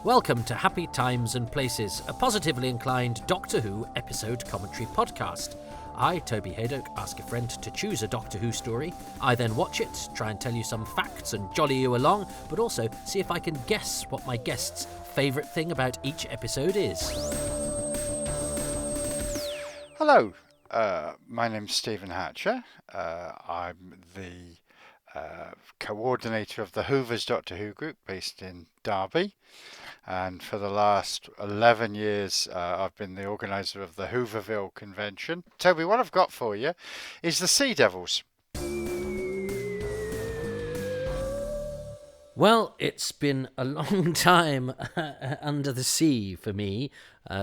Welcome to Happy Times and Places, a positively inclined Doctor Who episode commentary podcast. I, Toby Hadoke, ask a friend to choose a Doctor Who story. I then watch it, try and tell you some facts and jolly you along, but also see if I can guess what my guest's favourite thing about each episode is. Hello, my name's Stephen Hatcher. I'm the coordinator of the Hoover's Doctor Who group based in Derby. And for the last 11 years, I've been the organiser of the Hooverville convention. Toby, what I've got for you is the Sea Devils. Well, it's been a long time under the sea for me,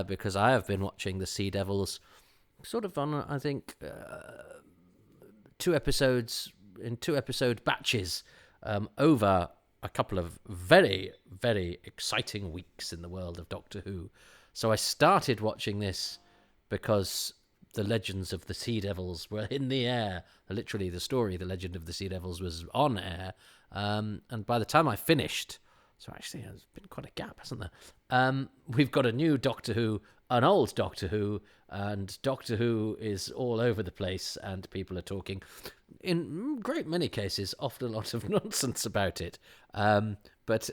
because I have been watching the Sea Devils sort of on, I think, two episode batches over a couple of very, very exciting weeks in the world of Doctor Who. So I started watching this because the Legends of the Sea Devils were in the air. Literally, the story, The Legend of the Sea Devils, was on air. And by the time I finished, so actually there's been quite a gap, hasn't there? We've got a new Doctor Who, an old Doctor Who, and Doctor Who is all over the place, and people are talking, in great many cases, often a lot of nonsense about it. But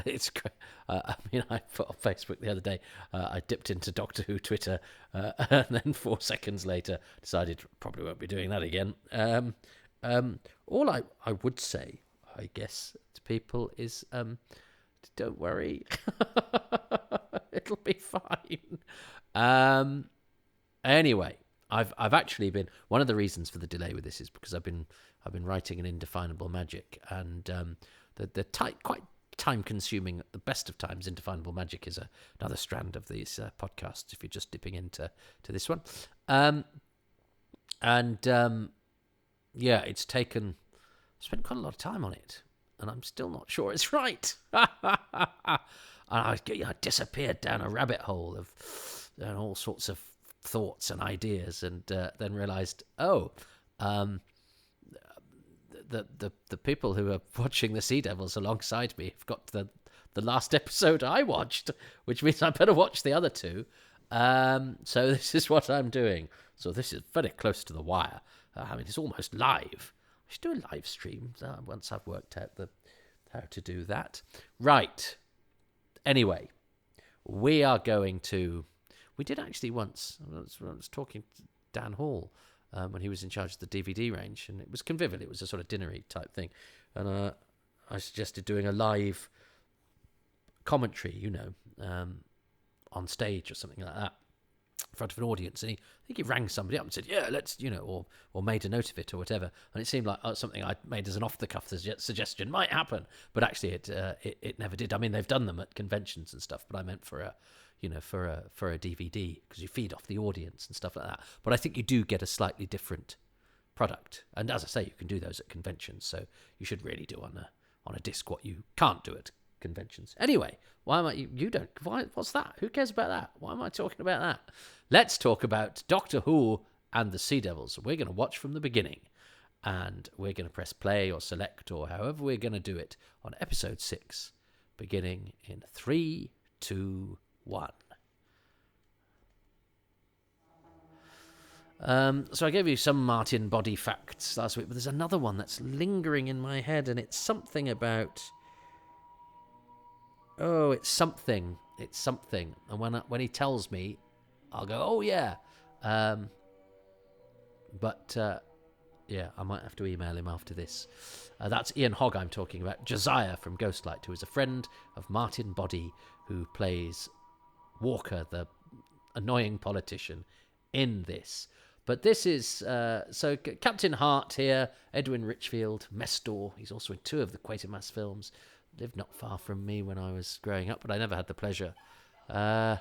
it's great. I put on Facebook the other day, I dipped into Doctor Who Twitter, and then 4 seconds later decided probably won't be doing that again. All I would say, I guess, to people is, don't worry, it'll be fine. Anyway, I've actually been, one of the reasons for the delay with this is because I've been writing an Indefinable Magic, and the quite time consuming at the best of times. Indefinable Magic is another strand of these podcasts if you're just dipping into this one. Yeah, it's spent quite a lot of time on it, and I'm still not sure it's right. And I disappeared down a rabbit hole of all sorts of thoughts and ideas, and then realised, the people who are watching the Sea Devils alongside me have got the last episode I watched, which means I better watch the other two. So this is what I'm doing. So this is very close to the wire. It's almost live. I should do a live stream once I've worked out how to do that. Right. Anyway, we did actually once, I was talking to Dan Hall when he was in charge of the DVD range, and it was convivial. It was a sort of dinnery type thing. And I suggested doing a live commentary, on stage or something like that, in front of an audience. And I think he rang somebody up and said, yeah, let's, or made a note of it or whatever. And it seemed like something I'd made as an off-the-cuff suggestion might happen. But actually it never did. I mean, they've done them at conventions and stuff, but I meant for a DVD, because you feed off the audience and stuff like that. But I think you do get a slightly different product. And as I say, you can do those at conventions. So you should really do on a disc what you can't do at conventions. Anyway, why am I? You don't. Why? What's that? Who cares about that? Why am I talking about that? Let's talk about Doctor Who and the Sea Devils. We're going to watch from the beginning, and we're going to press play or select or however we're going to do it on episode 6, beginning in 3, 2, 1. So I gave you some Martin body facts last week, but there's another one that's lingering in my head, and it's something about. Oh, it's something. And when he tells me, I'll go, oh yeah. But I might have to email him after this. That's Ian Hogg I'm talking about. Josiah from Ghostlight, who is a friend of Martin Body, who plays Walker, the annoying politician, in this. But this is, so Captain Hart here, Edwin Richfield, Mestor. He's also in 2 of the Quatermass films. Lived not far from me when I was growing up, but I never had the pleasure. I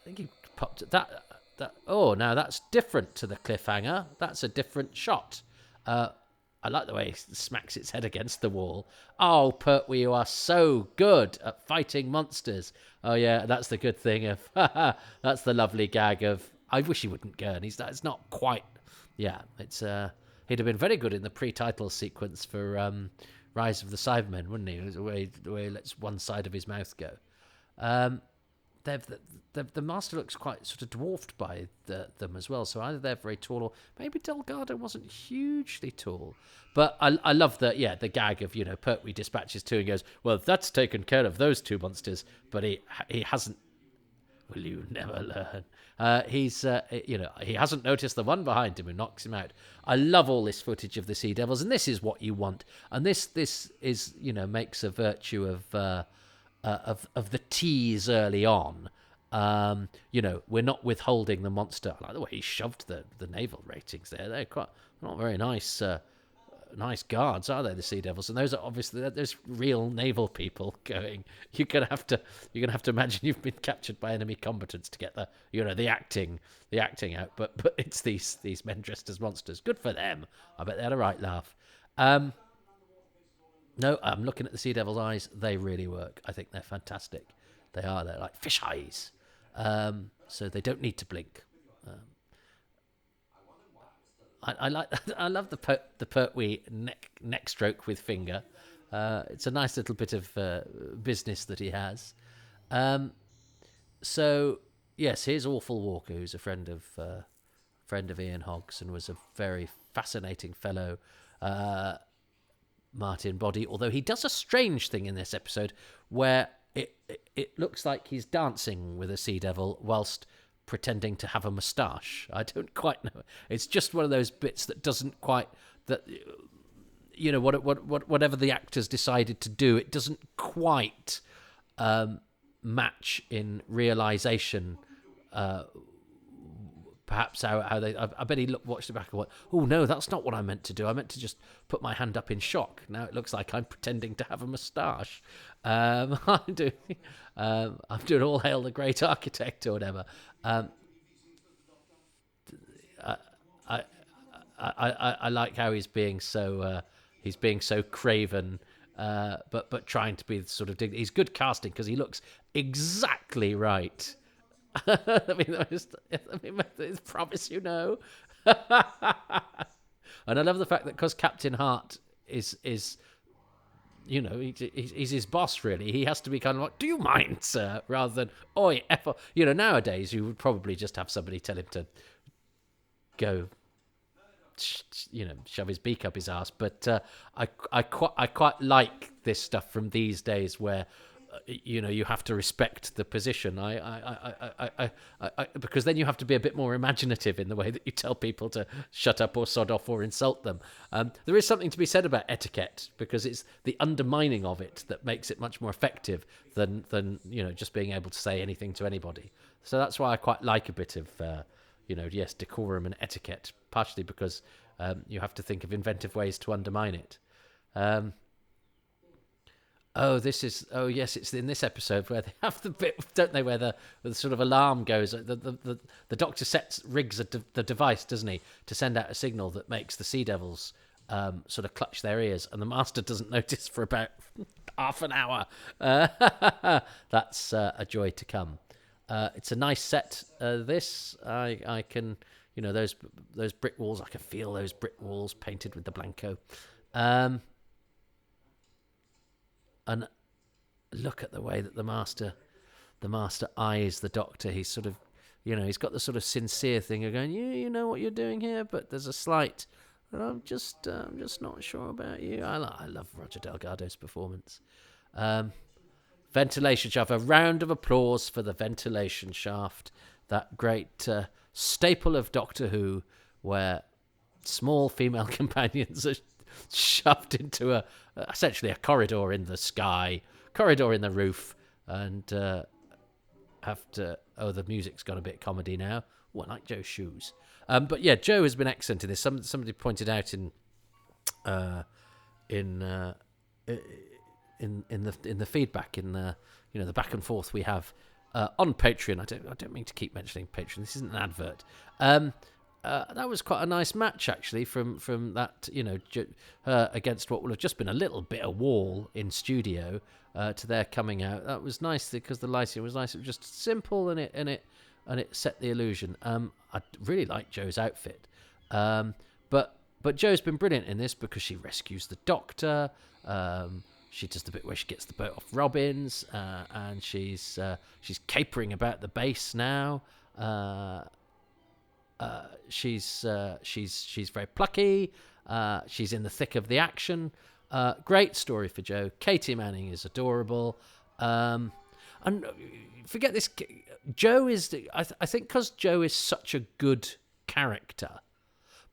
think he popped that. Oh, now that's different to the cliffhanger. That's a different shot. I like the way he smacks its head against the wall. Oh, Pertwee, you are so good at fighting monsters. Oh yeah, that's the good thing of. That's the lovely gag of. I wish he wouldn't go, and it's not quite. Yeah, it's. He'd have been very good in the pre-title sequence for Rise of the Cybermen, wouldn't he? Where he lets one side of his mouth go. Um, the master looks quite sort of dwarfed by them as well. So either they're very tall, or maybe Delgado wasn't hugely tall. But I love the gag of Pertwee dispatches two and goes, well, that's taken care of those two monsters, but he hasn't. Will you never learn? He hasn't noticed the one behind him who knocks him out. I love all this footage of the Sea Devils, and this is what you want. And this is makes a virtue of the tease early on. We're not withholding the monster. I like the way he shoved the naval ratings there. They're not very nice. Nice guards, are they, the Sea Devils? And those are obviously, there's real naval people going. You're gonna have to imagine you've been captured by enemy combatants to get the acting out. But it's these men dressed as monsters. Good for them. I bet they had a right laugh. No, I'm looking at the Sea Devil's eyes. They really work. I think they're fantastic. They're like fish eyes. So they don't need to blink. I love the Pertwee neck stroke with finger. It's a nice little bit of business that he has. So yes, here's Awful Walker, who's a friend of Ian Hoggs and was a very fascinating fellow. Martin Body, although he does a strange thing in this episode where it looks like he's dancing with a sea devil whilst pretending to have a moustache. I don't quite know. It's just one of those bits that doesn't quite whatever the actors decided to do, it doesn't quite match in realization. Perhaps how they. I bet he watched it back and went, "Oh no, that's not what I meant to do. I meant to just put my hand up in shock. Now it looks like I'm pretending to have a moustache. I'm doing All Hail the Great Architect or whatever." I like how he's being so craven, but trying to be sort of. He's good casting because he looks exactly right. I mean, it's promise, and I love the fact that because Captain Hart is he's his boss, really. He has to be kind of like, "Do you mind, sir?" rather than "Oi, F." Nowadays you would probably just have somebody tell him to go, shove his beak up his ass. But I quite like this stuff from these days where. You have to respect the position. I because then you have to be a bit more imaginative in the way that you tell people to shut up or sod off or insult them. There is something to be said about etiquette because it's the undermining of it that makes it much more effective than just being able to say anything to anybody. So that's why I quite like a bit of decorum and etiquette, partially because you have to think of inventive ways to undermine it. Yes, it's in this episode where they have the bit, don't they, where the sort of alarm goes. The Doctor rigs the device, doesn't he, to send out a signal that makes the Sea Devils sort of clutch their ears, and the Master doesn't notice for about half an hour. That's a joy to come. It's a nice set. This I can, those brick walls. I can feel those brick walls painted with the Blanco. And look at the way that the master eyes the Doctor. He's sort of, he's got the sort of sincere thing of going, you know what you're doing here, but there's a slight, I'm just not sure about you. I love Roger Delgado's performance. Ventilation shaft. A round of applause for the ventilation shaft. That great staple of Doctor Who, where small female companions are shoved into essentially a corridor in the sky, corridor in the roof, and have to. Oh, the music's got a bit comedy now. I like Joe's shoes. But yeah, Joe has been excellent in this. Somebody pointed out in the feedback, in the the back and forth we have on Patreon. I don't mean to keep mentioning Patreon. This isn't an advert. That was quite a nice match, actually, from that, against what would have just been a little bit of wall in studio to their coming out. That was nice because the lighting was nice. It was just simple and it set the illusion. I really like Joe's outfit, but Joe's been brilliant in this because she rescues the Doctor. She does the bit where she gets the boat off Robbins, and she's capering about the base now. She's very plucky. She's in the thick of the action. Great story for Jo. Katie Manning is adorable. And forget this. Jo is, I think, because Jo is such a good character,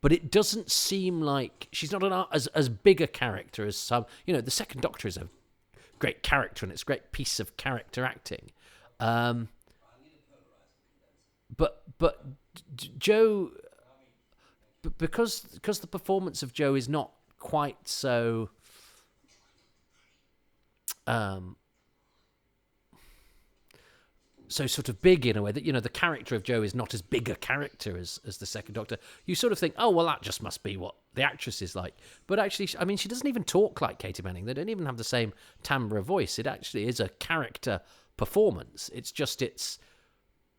but it doesn't seem like she's not as big a character as some. The Second Doctor is a great character, and it's a great piece of character acting. But Jo, because the performance of Jo is not quite so so sort of big in a way that the character of Jo is not as big a character as the Second Doctor. You sort of think, oh well, that just must be what the actress is like. But actually, I mean, she doesn't even talk like Katie Manning. They don't even have the same timbre of voice. It actually is a character performance. It's just it's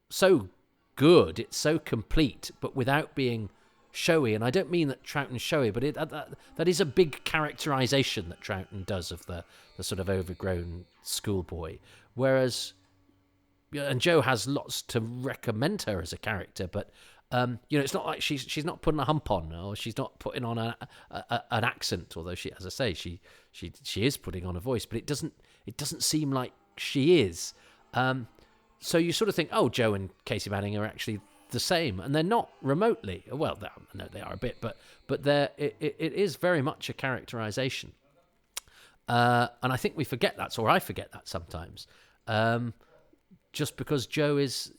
so good, it's so complete, but without being showy. And I don't mean that Troughton's showy, but that is a big characterization that Troughton does of the sort of overgrown schoolboy. Whereas, and Jo has lots to recommend her as a character, but it's not like she's not putting a hump on, or she's not putting on an accent. Although she, as I say, she is putting on a voice, but it doesn't seem like she is. So you sort of think, oh, Jo and Katie Manning are actually the same, and they're not remotely. Well, no, they are a bit, but it is very much a characterization. And I think we forget that, or I forget that sometimes. Just because Jo is,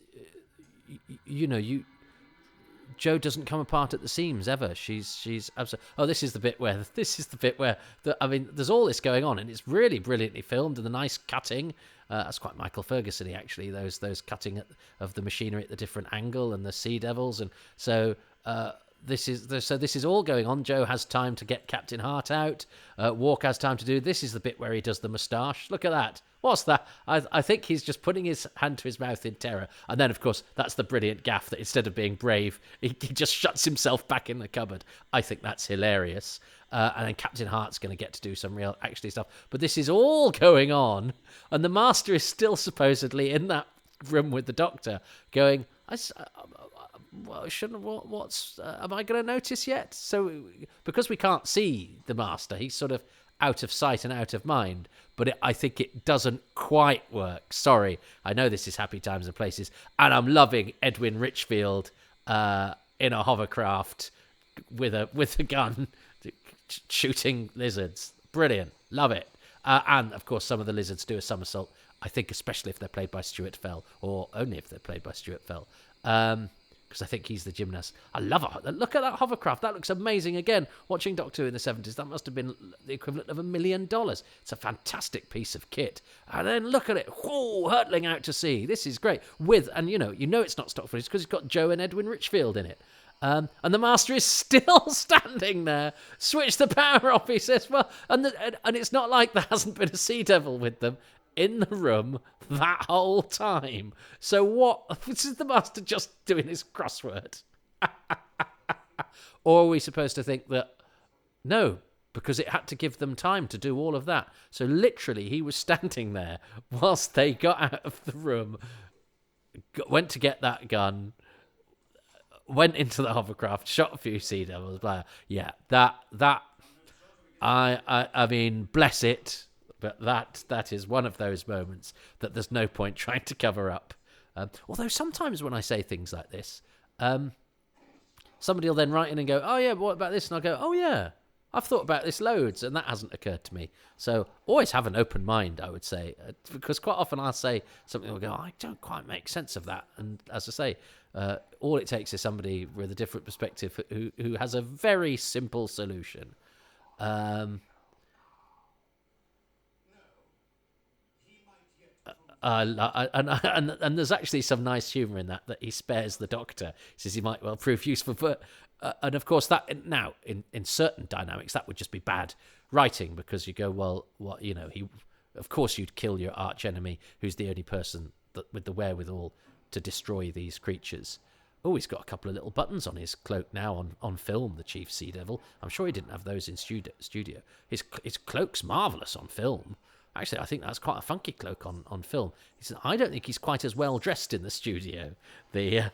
Jo doesn't come apart at the seams ever. She's absolutely. Oh, this is the bit where there's all this going on, and it's really brilliantly filmed, and the nice cutting. That's quite Michael Ferguson-y, actually. Those cutting of the machinery at the different angle, and the Sea Devils, and so. This is all going on. Jo has time to get Captain Hart out. Walk has time to do. This is the bit where he does the moustache. Look at that. What's that? I think he's just putting his hand to his mouth in terror. And then, of course, that's the brilliant gaff that instead of being brave, he just shuts himself back in the cupboard. I think that's hilarious. And then Captain Hart's going to get to do some real actually stuff. But this is all going on, and the Master is still supposedly in that room with the Doctor, going, well, what's am I going to notice yet? So because we can't see the Master, he's sort of out of sight and out of mind. But I think it doesn't quite work. Sorry, I know this is Happy Times and Places, and I'm loving Edwin Richfield in a hovercraft with a gun shooting lizards. Brilliant, love it. And of course, some of the lizards do a somersault. I think especially if they're played by Stuart Fell, or only if they're played by Stuart Fell. Because I think he's the gymnast. I love it. Look at that hovercraft. That looks amazing. Again, watching Doctor Who in the 70s, that must have been the equivalent of $1 million. It's a fantastic piece of kit. And then look at it. Whoa, hurtling out to sea. This is great. And you know it's not stock footage because it's got Jo and Edwin Richfield in it. And the Master is still standing there. Switch the power off, he says. Well, and it's not like there hasn't been a Sea Devil with them in the room that whole time. So what? This is the Master just doing his crossword. Or are we supposed to think that no, because it had to give them time to do all of that. So literally he was standing there whilst they got out of the room, went to get that gun, went into the hovercraft, shot a few Sea Devils, blah. Yeah, that I mean, bless it. But that is one of those moments that there's no point trying to cover up. Although sometimes when I say things like this, somebody will then write in and go, oh yeah, what about this? And I'll go, oh yeah, I've thought about this loads, and that hasn't occurred to me. So always have an open mind, I would say, because quite often I'll say something and I'll go, I don't quite make sense of that. And as I say, all it takes is somebody with a different perspective who has a very simple solution. And there's actually some nice humour in that he spares the Doctor. He says he might well prove useful, but and of course that now in certain dynamics that would just be bad writing, because you go, well, what he, of course you'd kill your arch enemy who's the only person with the wherewithal to destroy these creatures. Oh, he's got a couple of little buttons on his cloak now on film, the Chief Sea Devil. I'm sure he didn't have those in studio. His cloak's marvellous on film. Actually, I think that's quite a funky cloak on film. I don't think he's quite as well dressed in the studio, the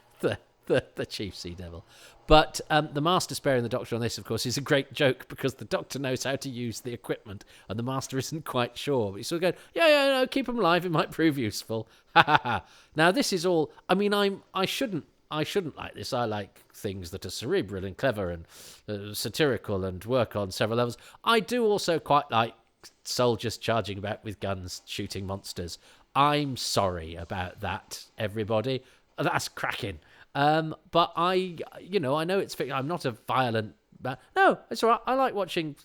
Chief Sea Devil. But the Master sparing the Doctor on this, of course, is a great joke because the Doctor knows how to use the equipment and the Master isn't quite sure. But he's sort of going, no, keep him alive. It might prove useful. Ha ha ha. Now, this is all... I mean, I shouldn't like this. I like things that are cerebral and clever and satirical and work on several levels. I do also quite like soldiers charging about with guns, shooting monsters. I'm sorry about that, everybody. That's cracking. But I know it's... I'm not a violent... No, it's all right. I like watching,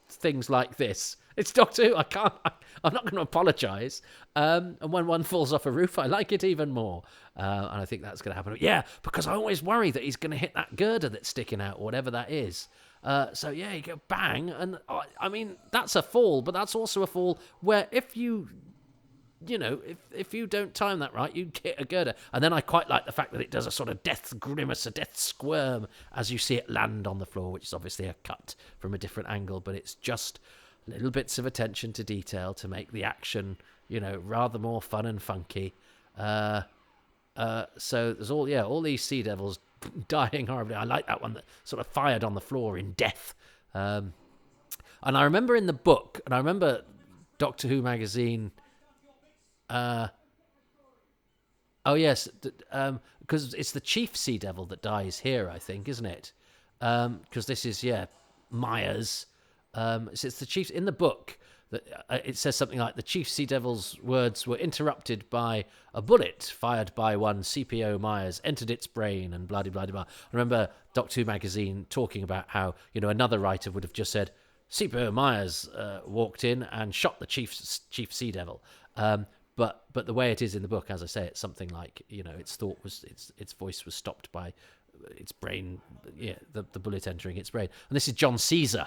things like this. It's Doctor Who. I'm not going to apologise. And when one falls off a roof, I like it even more. And I think that's going to happen. Yeah, because I always worry that he's going to hit that girder that's sticking out, or whatever that is. You go bang, and I mean, that's a fall, but that's also a fall where if you don't time that right, you hit a girder. And then I quite like the fact that it does a sort of death grimace, a death squirm as you see it land on the floor, which is obviously a cut from a different angle, but it's just little bits of attention to detail to make the action, rather more fun and funky. So there's all these sea devils dying horribly. I like that one that sort of fired on the floor in death. And I remember in the book, and I remember Doctor Who magazine... because it's the Chief Sea Devil that dies here, I think, isn't it? Because this is Myers. It's the Chief in the book that it says something like the Chief Sea Devil's words were interrupted by a bullet fired by one CPO Myers, entered its brain, and blah blah blah. I remember Doctor Who magazine talking about how another writer would have just said CPO Myers walked in and shot the Chief Sea Devil. But the way it is in the book, as I say, it's something like its voice was stopped by its brain, the bullet entering its brain. And this is John Caesar,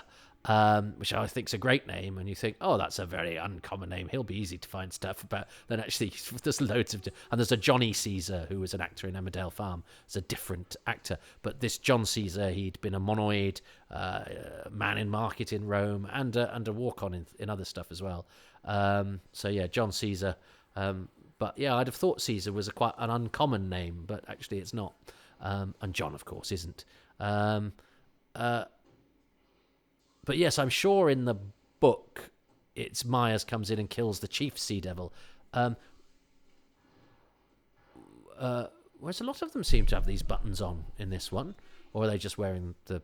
which I think is a great name. And you think, oh, that's a very uncommon name. He'll be easy to find stuff about. Then actually, there's loads of... And there's a Johnny Caesar, who was an actor in Emmerdale Farm. It's a different actor. But this John Caesar, he'd been a monoid, man in market in Rome, and a walk-on in other stuff as well. John Caesar. But I'd have thought Caesar was quite an uncommon name, but actually it's not. And John, of course, isn't. But yes, I'm sure in the book, it's Myers comes in and kills the Chief Sea Devil. Whereas a lot of them seem to have these buttons on in this one, or are they just wearing the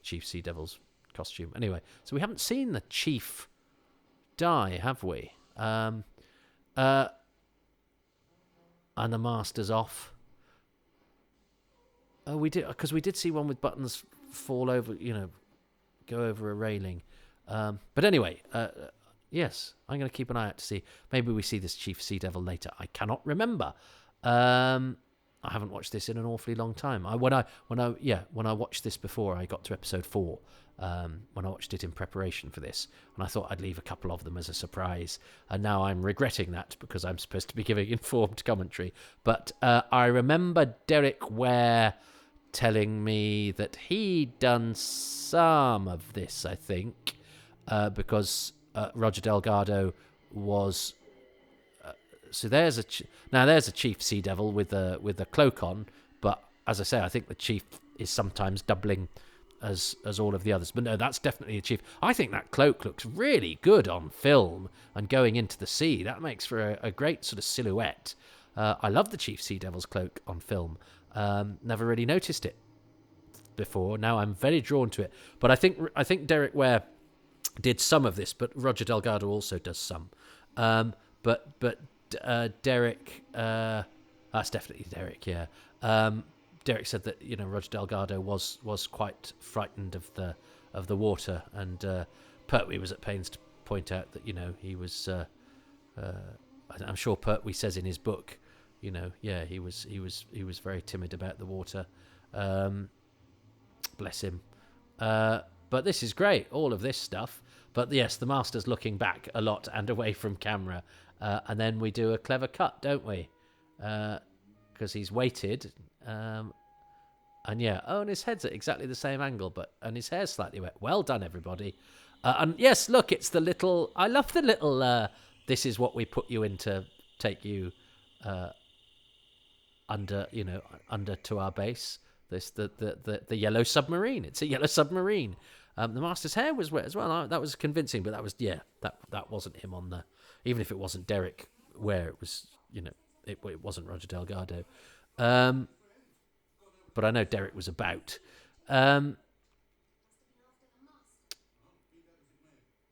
Chief Sea Devil's costume? Anyway, so we haven't seen the Chief die, have we? And the Master's off. Oh, we did, because we did see one with buttons fall over, go over a railing. But anyway, yes, I'm going to keep an eye out to see. Maybe we see this Chief Sea Devil later. I cannot remember. I haven't watched this in an awfully long time. When I watched this before, I got to episode 4. When I watched it in preparation for this, and I thought I'd leave a couple of them as a surprise, and now I'm regretting that because I'm supposed to be giving informed commentary. But I remember Derek Ware telling me that he'd done some of this, I think, because Roger Delgado was... So there's a Chief Sea Devil with a cloak on, but as I say, I think the Chief is sometimes doubling as all of the others. But no, that's definitely a Chief. I think that cloak looks really good on film, and going into the sea, that makes for a great sort of silhouette. I love the Chief Sea Devil's cloak on film. Never really noticed it before. Now I'm very drawn to it. But I think Derek Ware did some of this, but Roger Delgado also does some. But Derek, that's definitely Derek, yeah. Derek said that Roger Delgado was quite frightened of the water, and Pertwee was at pains to point out that he was. I'm sure Pertwee says in his book, he was very timid about the water. Bless him. But this is great, all of this stuff. But yes, the Master's looking back a lot and away from camera, and then we do a clever cut, don't we? because he's waited. And yeah, and his head's at exactly the same angle, and his hair's slightly wet. Well done, everybody. And yes, look, it's the little. I love the little. This is what we put you in to take you under to our base. This the yellow submarine. It's a yellow submarine. The Master's hair was wet as well. That was convincing, but that wasn't him on the. Even if it wasn't Derek Ware, it was it wasn't Roger Delgado. But I know Derek was about.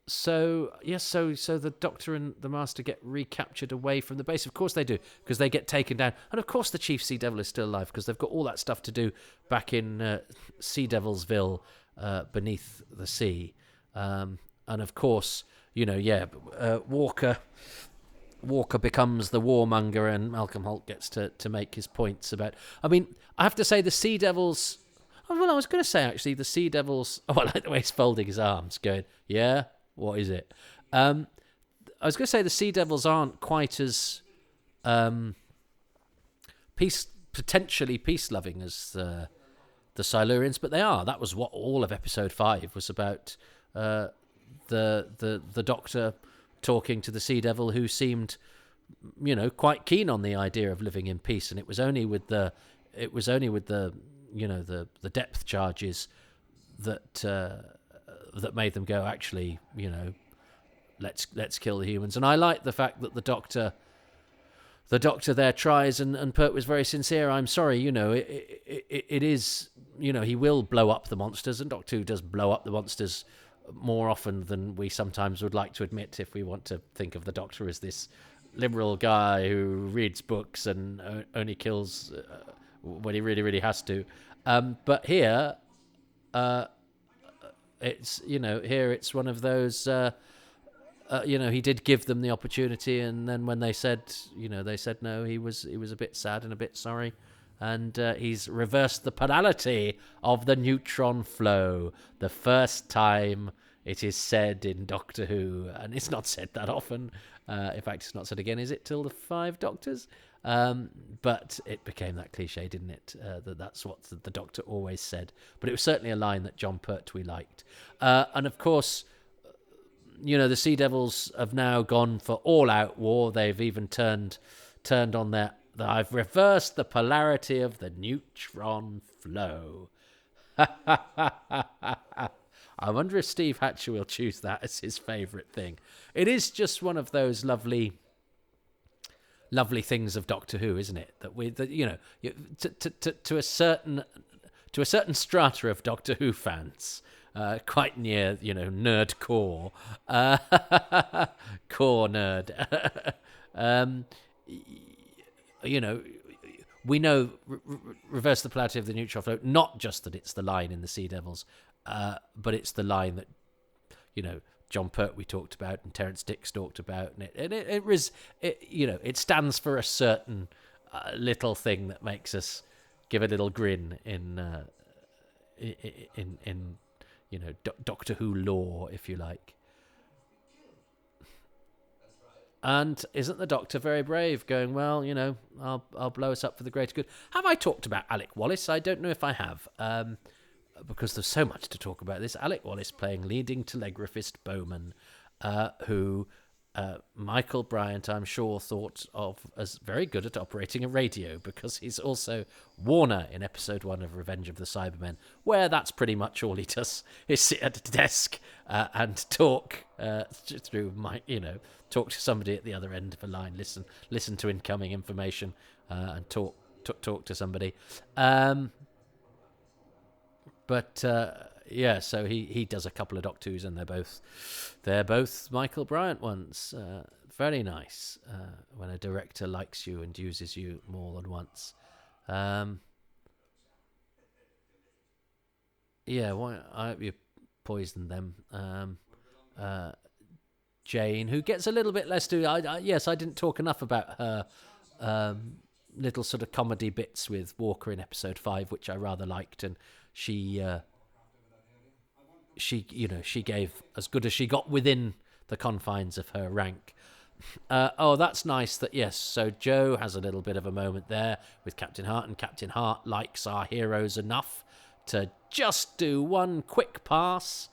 So the Doctor and the Master get recaptured away from the base. Of course they do, because they get taken down. And of course the Chief Sea Devil is still alive, because they've got all that stuff to do back in Sea Devilsville, beneath the sea. And of course, Walker becomes the warmonger, and Malcolm Holt gets to make his points about. I mean, I have to say the Sea Devils. Well, I was going to say actually the Sea Devils. Oh, I like the way he's folding his arms, going, "Yeah, what is it?" I was going to say the Sea Devils aren't quite as potentially peace-loving as the Silurians, but they are. That was what all of episode 5 was about. The Doctor talking to the Sea Devil, who seemed, quite keen on the idea of living in peace, and it was only with the depth charges that made them go, actually, let's kill the humans. And I like the fact that the Doctor there tries, and Pert was very sincere. I'm sorry, it is, he will blow up the monsters, and Doctor Who does blow up the monsters more often than we sometimes would like to admit, if we want to think of the Doctor as this liberal guy who reads books and only kills when he really, really has to. But here, it's one of those. He did give them the opportunity, and then when they said no, he was a bit sad and a bit sorry. And he's reversed the polarity of the neutron flow. The first time it is said in Doctor Who, and it's not said that often. In fact, it's not said again, is it, till the 5 Doctors? But it became that cliche, didn't it? That's what the Doctor always said. But it was certainly a line that John Pertwee liked. And of course, the Sea Devils have now gone for all-out war. They've even turned on their... I've reversed the polarity of the neutron flow. I wonder if Steve Hatcher will choose that as his favourite thing. It is just one of those lovely things of Doctor Who, isn't it? To a certain strata of Doctor Who fans, quite near, nerd core, core nerd. We know reverse the polarity of the neutron flow, not just that it's the line in the Sea Devils, but it's the line that, John Pertwee talked about and Terence Dix talked about, and it stands for a certain little thing that makes us give a little grin in Doctor Who lore, if you like. And isn't the Doctor very brave, going, well, I'll blow us up for the greater good? Have I talked about Alec Wallace? I don't know if I have, because there's so much to talk about this. Alec Wallace playing leading telegraphist Bowman, who Michael Bryant, I'm sure, thought of as very good at operating a radio, because he's also Warner in episode 1 of Revenge of the Cybermen, where that's pretty much all he does, is sit at a desk and talk through talk to somebody at the other end of a line, listen to incoming information, and talk to somebody. So he does a couple of Doctor Who's, and they're both Michael Bryant ones. Very nice when a director likes you and uses you more than once. Why I hope you poisoned them. Jane, who gets a little bit less to... I didn't talk enough about her little sort of comedy bits with Walker in episode 5, which I rather liked, and she gave as good as she got within the confines of her rank. Oh, that's nice. That yes. So Joe has a little bit of a moment there with Captain Hart, and Captain Hart likes our heroes enough to just do one quick pass,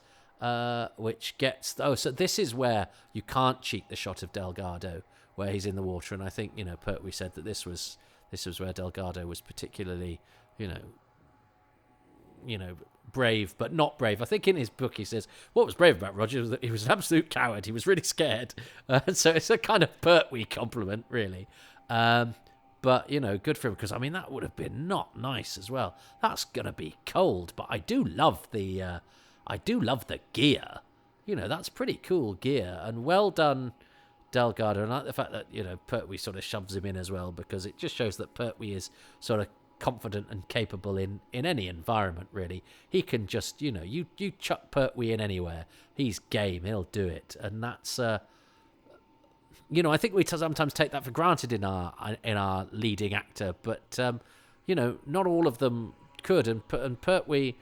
which gets. Oh, so this is where you can't cheat the shot of Delgado, where he's in the water, and I think Pertwee said that this was where Delgado was particularly, you know, brave, but not brave. I think in his book he says what was brave about Roger was that he was an absolute coward. He was really scared. So it's a kind of Pertwee compliment, really. But good for him, because I mean that would have been not nice as well. That's gonna be cold, but I do love the gear. That's pretty cool gear, and well done, Delgado. And I like the fact that Pertwee sort of shoves him in as well, because it just shows that Pertwee is sort of confident and capable in any environment, really. He can just you chuck Pertwee in anywhere, he's game, he'll do it. And that's I think we sometimes take that for granted in our leading actor, but not all of them could. And Pertwee,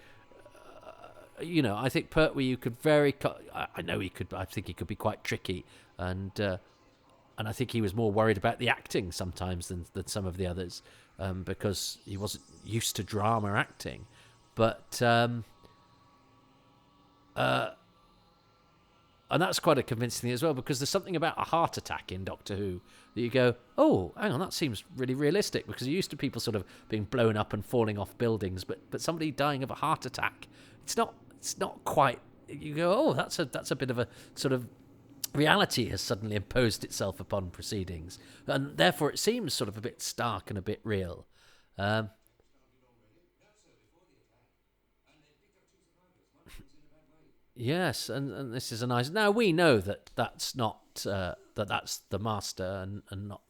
I think Pertwee, you could I know he could, but I think he could be quite tricky, and I think he was more worried about the acting sometimes than some of the others, because he wasn't used to drama acting. But and that's quite a convincing thing as well, because there's something about a heart attack in Doctor Who that you go, oh, hang on, that seems really realistic, because you're used to people sort of being blown up and falling off buildings, but somebody dying of a heart attack, it's not quite. You go, oh, that's a bit of a sort of reality has suddenly imposed itself upon proceedings, and therefore it seems sort of a bit stark and a bit real. Yes, and this is a nice. Now we know that that's not that's the Master and not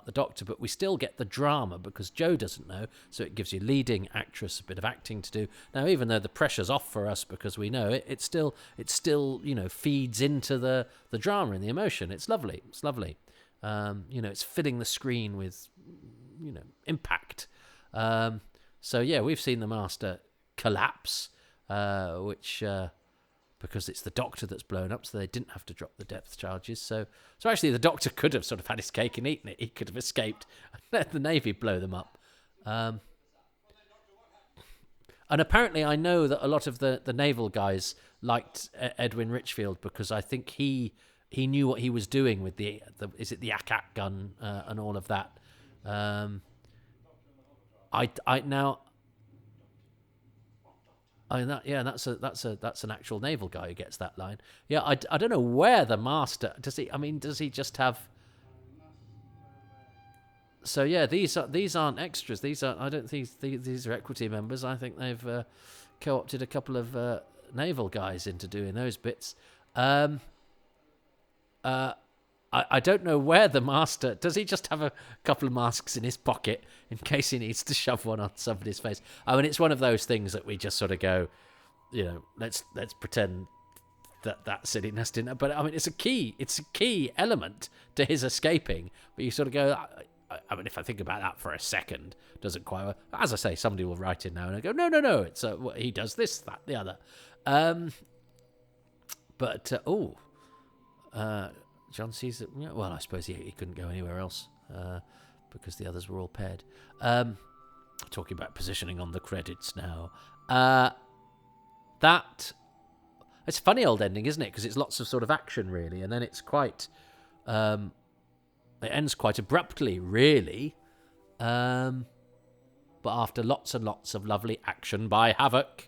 the Doctor, but we still get the drama because Joe doesn't know, so it gives you leading actress a bit of acting to do. Now, even though the pressure's off for us because we know it, it still feeds into the drama and the emotion. It's lovely. It's lovely. It's filling the screen with impact. So yeah, we've seen the Master collapse, which. Because it's the Doctor that's blown up, so they didn't have to drop the depth charges. So actually the Doctor could have sort of had his cake and eaten it. He could have escaped and let the Navy blow them up. And apparently I know that a lot of the naval guys liked Edwin Richfield, because I think he knew what he was doing with the ACAT gun and all of that. That's an actual naval guy who gets that line. Yeah, I don't know where the Master does he. I mean, does he just have? So yeah, these aren't extras. I don't think these are equity members. I think they've co-opted a couple of naval guys into doing those bits. I don't know where the Master... Does he just have a couple of masks in his pocket in case he needs to shove one on somebody's face? I mean, it's one of those things that we just sort of go, let's pretend that silliness didn't... But, I mean, it's a key element to his escaping. But you sort of go... I mean, if I think about that for a second, doesn't quite work. As I say, somebody will write in now and I go, no, it's he does this, that, the other. John sees that. Well, I suppose he couldn't go anywhere else because the others were all paired. Talking about positioning on the credits now. That it's a funny old ending, isn't it? Because it's lots of sort of action, really, and then it's quite. It ends quite abruptly, really. But after lots and lots of lovely action by Hadoke.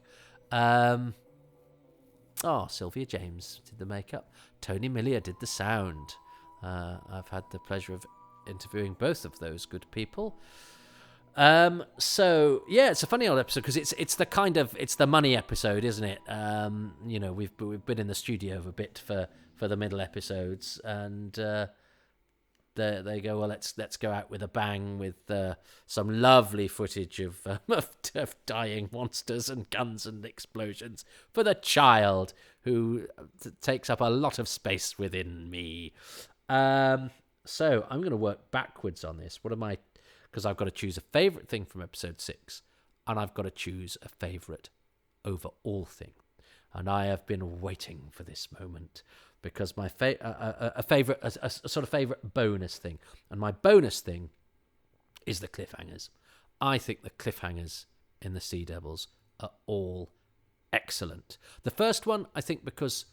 Sylvia James did the makeup. Tony Millier did the sound. I've had the pleasure of interviewing both of those good people. So yeah, it's a funny old episode because it's the money episode, isn't it? We've been in the studio a bit for the middle episodes, and they go, well, let's go out with a bang with some lovely footage of dying monsters and guns and explosions for the child who takes up a lot of space within me. So I'm going to work backwards on this. Because I've got to choose a favourite thing from episode 6, and I've got to choose a favourite overall thing. And I have been waiting for this moment, because my a sort of favorite bonus thing, and my bonus thing is the cliffhangers. I think the cliffhangers in the Sea Devils are all excellent. The first one, I think, because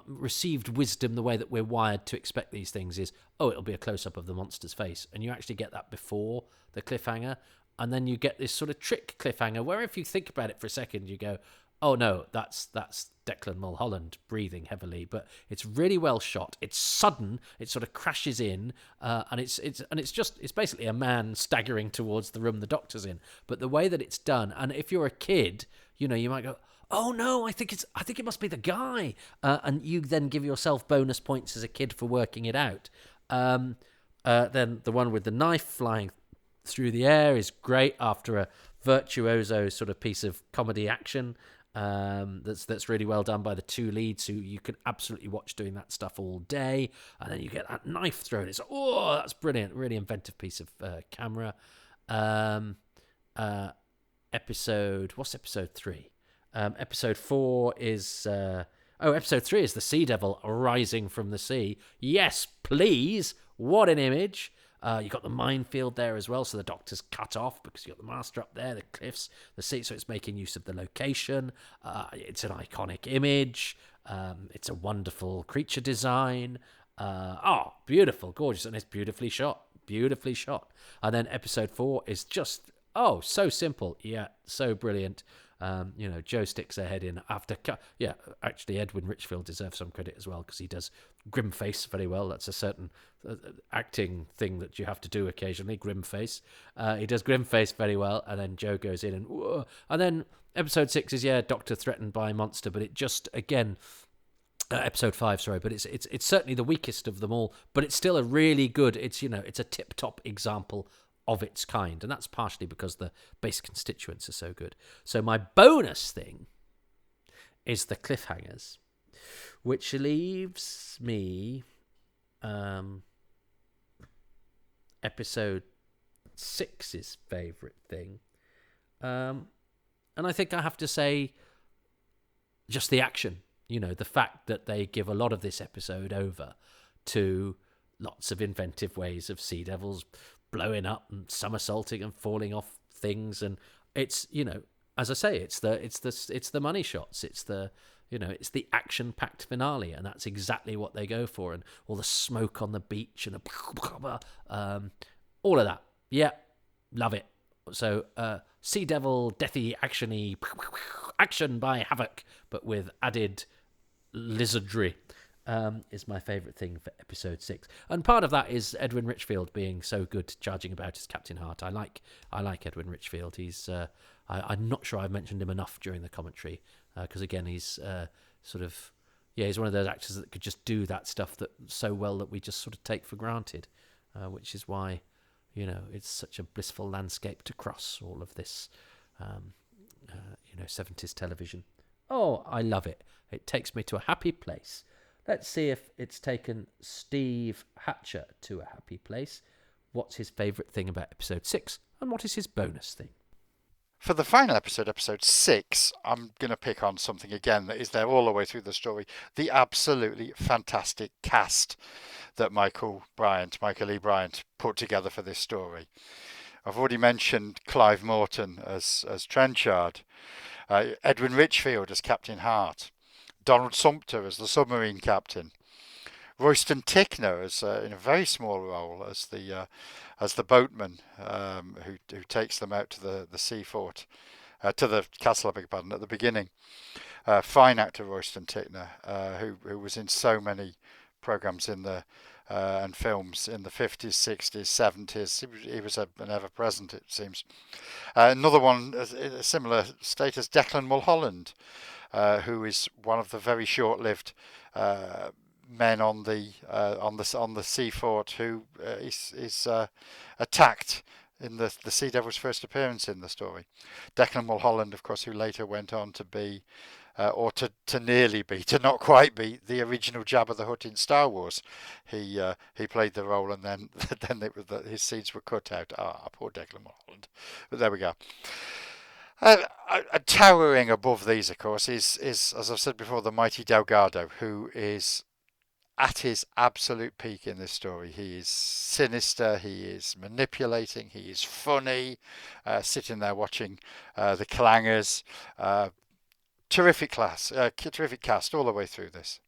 received wisdom, the way that we're wired to expect these things is, oh, it'll be a close-up of the monster's face, and you actually get that before the cliffhanger, and then you get this sort of trick cliffhanger where if you think about it for a second, you go, oh no, that's Declan Mulholland breathing heavily, but it's really well shot. It's sudden. It sort of crashes in, and it's basically a man staggering towards the room the doctor's in. But the way that it's done, and if you're a kid, you know, you might go, oh no, I think it must be the guy, and you then give yourself bonus points as a kid for working it out. Then the one with the knife flying through the air is great after a virtuoso sort of piece of comedy action. That's really well done by the two leads, who you can absolutely watch doing that stuff all day. And then you get that knife thrown. It's that's brilliant, really inventive piece of camera. Episode 3? Episode 4 is episode 3 is the Sea Devil rising from the sea. Yes, please. What an image. You got the minefield there as well, so the Doctor's cut off because you got the Master up there, the cliffs, the sea, so it's making use of the location. It's an iconic image. It's a wonderful creature design. Beautiful, gorgeous, and it's beautifully shot. And then episode 4 is just, so simple, so brilliant. Joe sticks her head in after... actually, Edwin Richfield deserves some credit as well, because he does grim face very well. That's a certain acting thing that you have to do occasionally, grim face. He does grim face very well, and then Joe goes in and... Whoa. And then episode 6 is, Doctor threatened by a monster, but it just, again... episode 5, sorry, but it's certainly the weakest of them all, but it's still a really good... It's a tip-top example of its kind, and that's partially because the base constituents are so good. So my bonus thing is the cliffhangers, which leaves me episode 6's favourite thing, and I think I have to say just the action. The fact that they give a lot of this episode over to lots of inventive ways of Sea Devils blowing up and somersaulting and falling off things, and it's as I say, it's the money shots, it's the action-packed finale, and that's exactly what they go for, and all the smoke on the beach and all of that. Love it. So Sea Devil deathy actiony action by Hadoke, but with added lizardry. Is my favourite thing for episode 6, and part of that is Edwin Richfield being so good, charging about as Captain Hart. I like Edwin Richfield. He's I'm not sure I've mentioned him enough during the commentary, because again he's he's one of those actors that could just do that stuff that so well that we just sort of take for granted, which is why it's such a blissful landscape to cross all of this 70s television. I love it. It takes me to a happy place. Let's see if it's taken Steve Hatcher to a happy place. What's his favourite thing about episode 6, and what is his bonus thing? For the final episode, episode 6, I'm going to pick on something again that is there all the way through the story. The absolutely fantastic cast that Michael E. Bryant put together for this story. I've already mentioned Clive Morton as Trenchard, Edwin Richfield as Captain Hart, Donald Sumpter as the submarine captain, Royston Tickner as in a very small role as the boatman who takes them out to the sea fort, to the castle, I beg your pardon, at the beginning. Fine actor Royston Tickner, who was in so many programmes in the and films in the 50s, 60s, 70s. He was an ever-present, it seems. Another one, a similar status, Declan Mulholland, who is one of the very short-lived men on the sea fort who is attacked in the Sea Devil's first appearance in the story. Declan Mulholland, of course, who later went on to be, or to nearly be, to not quite be, the original Jabba the Hutt in Star Wars. He played the role, and then his scenes were cut out. Poor Declan Mulholland. But there we go. Towering above these, of course, is as I've said before, the mighty Delgado, who is at his absolute peak in this story. He is sinister, he is manipulating, he is funny, sitting there watching the clangers. Terrific cast all the way through this.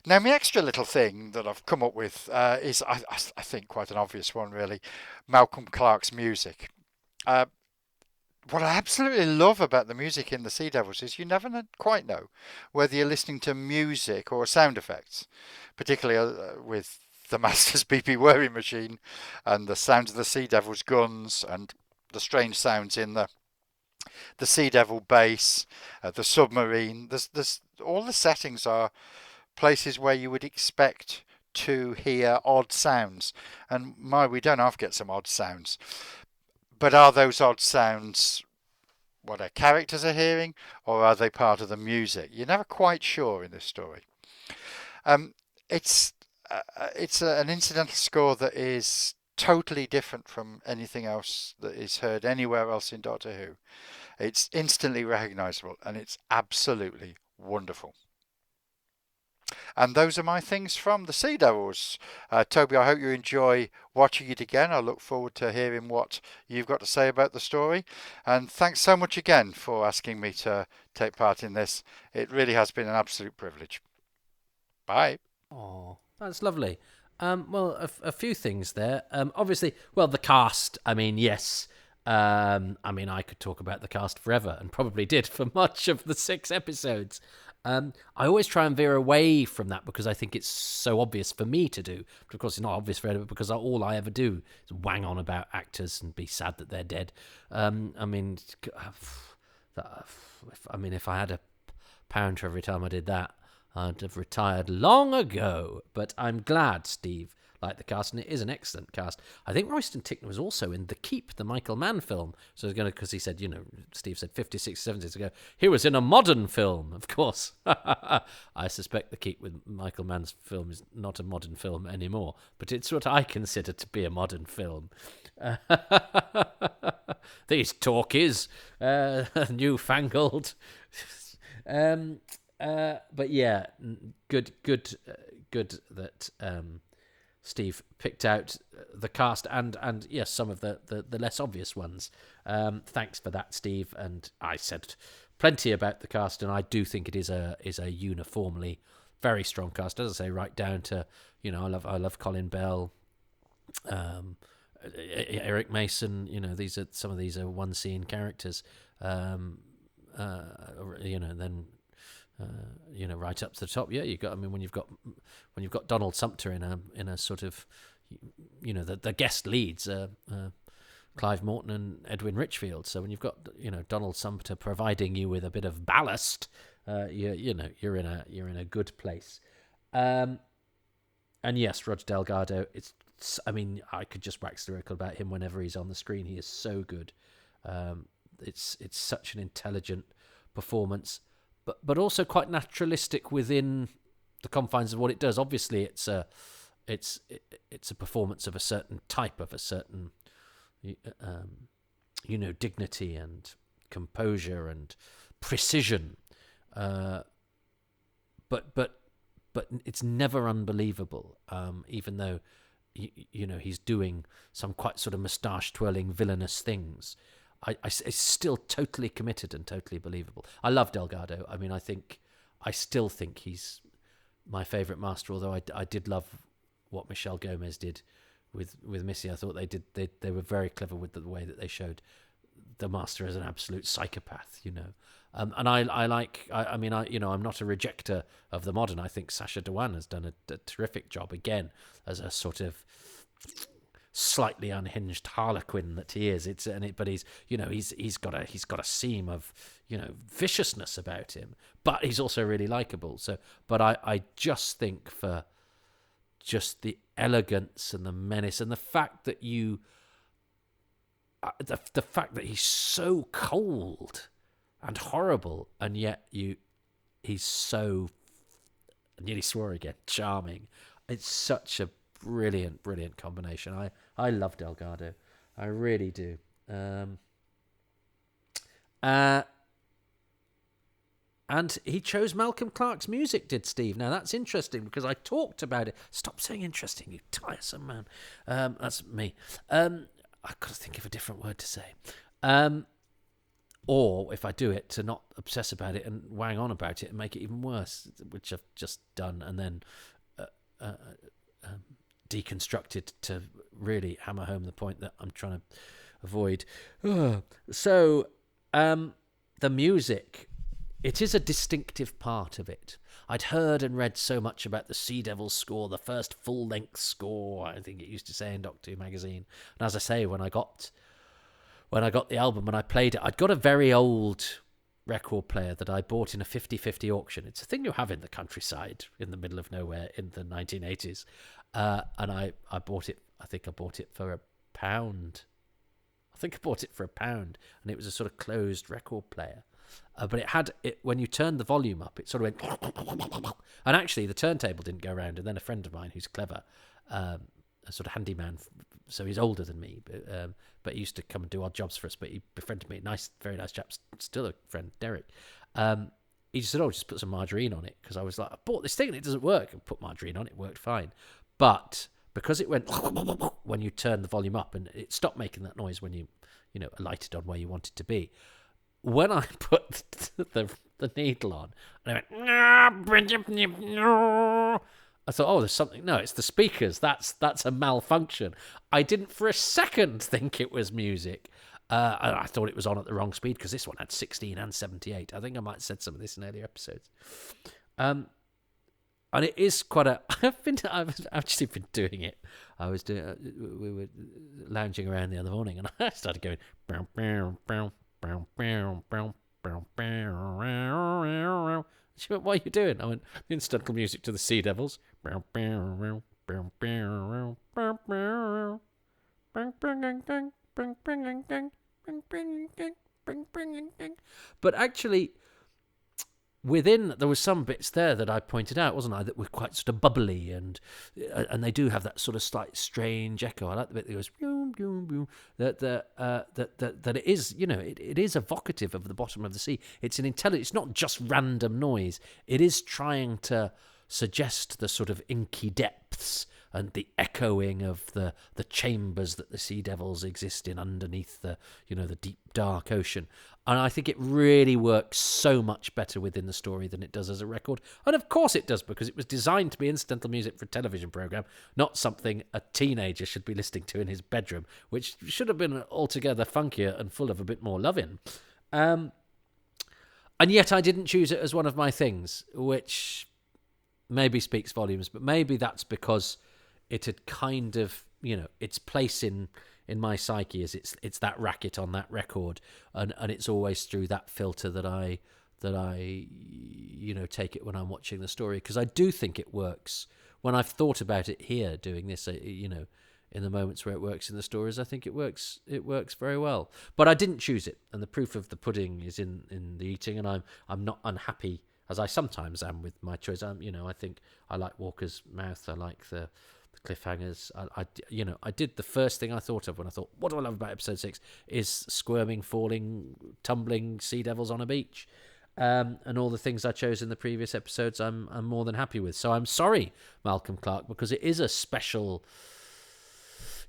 Now, my extra little thing that I've come up with is, I think, quite an obvious one, really. Malcolm Clark's music. Uh, what I absolutely love about the music in the Sea Devils is you never quite know whether you're listening to music or sound effects, particularly with the Master's BP whirring machine and the sounds of the Sea Devils guns and the strange sounds in the Sea Devil base, the submarine. There's all the settings are places where you would expect to hear odd sounds, and we don't often get some odd sounds. But are those odd sounds what our characters are hearing, or are they part of the music? You're never quite sure in this story. Um, it's an incidental score that is totally different from anything else that is heard anywhere else in Doctor Who. It's instantly recognisable, and it's absolutely wonderful. And those are my things from the Sea Devils. Toby, I hope you enjoy watching it again. I look forward to hearing what you've got to say about the story. And thanks so much again for asking me to take part in this. It really has been an absolute privilege. Bye. Oh, that's lovely. Well, a few things there. Obviously, well, the cast. I mean, yes. I mean, I could talk about the cast forever, and probably did for much of the 6 episodes. I always try and veer away from that because I think it's so obvious for me to do. But of course, it's not obvious for anyone because all I ever do is wang on about actors and be sad that they're dead. I mean, if I had a pound for every time I did that, I'd have retired long ago. But I'm glad Steve liked the cast, and it is an excellent cast. I think Royston Tickner was also in The Keep, the Michael Mann film. So I was going to, because he said, Steve said 50, 60, 70s ago, he was in a modern film, of course. I suspect The Keep with Michael Mann's film is not a modern film anymore, but it's what I consider to be a modern film. These talkies, newfangled. But yeah, good that Steve picked out the cast and yes, some of the less obvious ones. Thanks for that, Steve. And I said plenty about the cast, and I do think it is a uniformly very strong cast. As I say, right down to I love Colin Bell, Eric Mason. Some of these are one scene characters. Then. Right up to the top. Yeah, when you've got Donald Sumpter in a sort of, the guest leads, Clive Morton and Edwin Richfield. So when you've got Donald Sumpter providing you with a bit of ballast, you're in a good place. And yes, Roger Delgado. I could just wax lyrical about him whenever he's on the screen. He is so good. It's such an intelligent performance. But also quite naturalistic within the confines of what it does. Obviously, it's a performance of a certain type, of a certain dignity and composure and precision. But it's never unbelievable. Even though he's doing some quite sort of moustache twirling villainous things. It's still totally committed and totally believable. I love Delgado. I mean, I still think he's my favourite master. Although I did love what Michelle Gomez did with Missy. I thought they were very clever with the way that they showed the master as an absolute psychopath. And I like. I'm not a rejecter of the modern. I think Sacha Dhawan has done a terrific job again as a sort of slightly unhinged harlequin that he is. But he's got a seam of viciousness about him, but he's also really likable. So, but I just think for just the elegance and the menace and the fact that the fact that he's so cold and horrible, and yet he's so, I nearly swore again, charming. It's such a brilliant combination. I love Delgado. I really do. And he chose Malcolm Clarke's music, did Steve. Now, that's interesting because I talked about it. Stop saying interesting, you tiresome man. That's me. I've got to think of a different word to say. Or, if I do it, to not obsess about it and wang on about it and make it even worse, which I've just done, and then deconstructed to really hammer home the point that I'm trying to avoid. So, the music... It is a distinctive part of it. I'd heard and read so much about the Sea Devils score, the first full-length score, I think it used to say in Doctor Who magazine. And as I say, when I got the album and I played it, I'd got a very old record player that I bought in a 50-50 auction. It's a thing you have in the countryside in the middle of nowhere in the 1980s. And I bought it, I think I bought it for £1. I think I bought it for £1, and it was a sort of closed record player. But it had it when you turned the volume up, it sort of went, and actually the turntable didn't go around. And then a friend of mine who's clever, a sort of handyman, so he's older than me, but he used to come and do odd jobs for us. But he befriended me, nice, very nice chap, still a friend, Derek. He just said, "Oh, just put some margarine on it," because I was like, "I bought this thing and it doesn't work." And put margarine on it, worked fine, but because it went when you turned the volume up, and it stopped making that noise when you alighted on where you wanted to be. When I put the needle on, and I went, I thought, oh, there's something. No, it's the speakers. That's a malfunction. I didn't for a second think it was music. I thought it was on at the wrong speed because this one had 16 and 78. I think I might have said some of this in earlier episodes. And it is quite a. I've actually been doing it. We were lounging around the other morning, and I started going. She went, "What are you doing?" I went, "Incidental music to the Sea Devils." But actually, within there was some bits there that I pointed out, wasn't I, that were quite sort of bubbly, and they do have that sort of slight strange echo. I like the bit that goes boom, boom, boom. That it is, it is evocative of the bottom of the sea. It's an intelligent. It's not just random noise. It is trying to suggest the sort of inky depths and the echoing of the chambers that the Sea Devils exist in underneath the deep dark ocean. And I think it really works so much better within the story than it does as a record. And of course it does, because it was designed to be incidental music for a television programme, not something a teenager should be listening to in his bedroom, which should have been altogether funkier and full of a bit more loving. And yet I didn't choose it as one of my things, which maybe speaks volumes, but maybe that's because it had kind of, its place in my psyche is it's that racket on that record, and it's always through that filter that I take it when I'm watching the story, because I do think it works. When I've thought about it here doing this, in the moments where it works in the stories, I think it works very well. But I didn't choose it, and the proof of the pudding is in the eating, and I'm not unhappy, as I sometimes am with my choice. I think I like Walker's mouth. I like the cliffhangers. I did the first thing I thought of when I thought, what do I love about episode 6 is squirming, falling, tumbling sea devils on a beach. And all the things I chose in the previous episodes I'm more than happy with. So I'm sorry, Malcolm Clarke, because it is a special,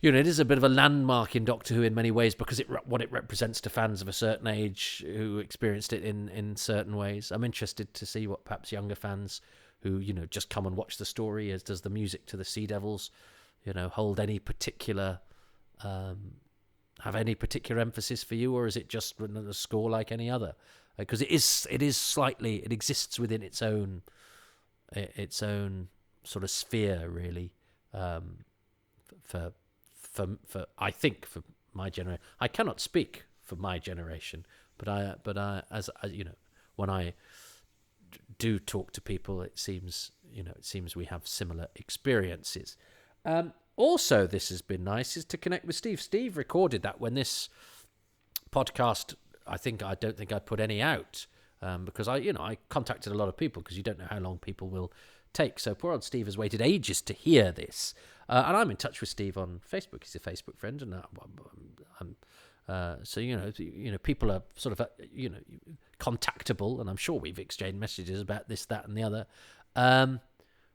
it is a bit of a landmark in Doctor Who in many ways, because what it represents to fans of a certain age who experienced it in certain ways. I'm interested to see what perhaps younger fans who, just come and watch the story, as does the music to the Sea Devils, hold any particular, have any particular emphasis for you, or is it just a score like any other? Because it is slightly, it exists within its own sort of sphere, really. For I think for my generation, I cannot speak for my generation, but I as when I do talk to people, it seems we have similar experiences. Also, this has been nice, is to connect with Steve. Steve recorded that when this podcast, I don't think I put any out, because I contacted a lot of people, because you don't know how long people will take. So poor old Steve has waited ages to hear this, and I'm in touch with Steve on Facebook. He's a Facebook friend, and So people are sort of contactable, and I'm sure we've exchanged messages about this, that, and the other.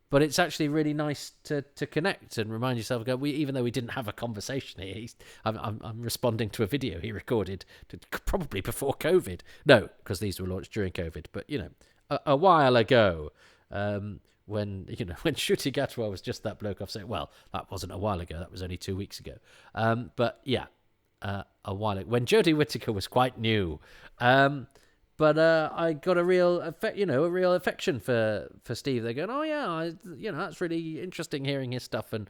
But it's actually really nice to connect and remind yourself. Even though we didn't have a conversation here, I'm responding to a video he recorded probably before COVID. No, because these were launched during COVID. But a while ago, when Ncuti Gatwa was just that bloke off saying, well, that wasn't a while ago. That was only 2 weeks ago. But yeah, a while ago when Jodie Whittaker was quite new. But I got a real affection for Steve. They're going, oh yeah, that's really interesting hearing his stuff, and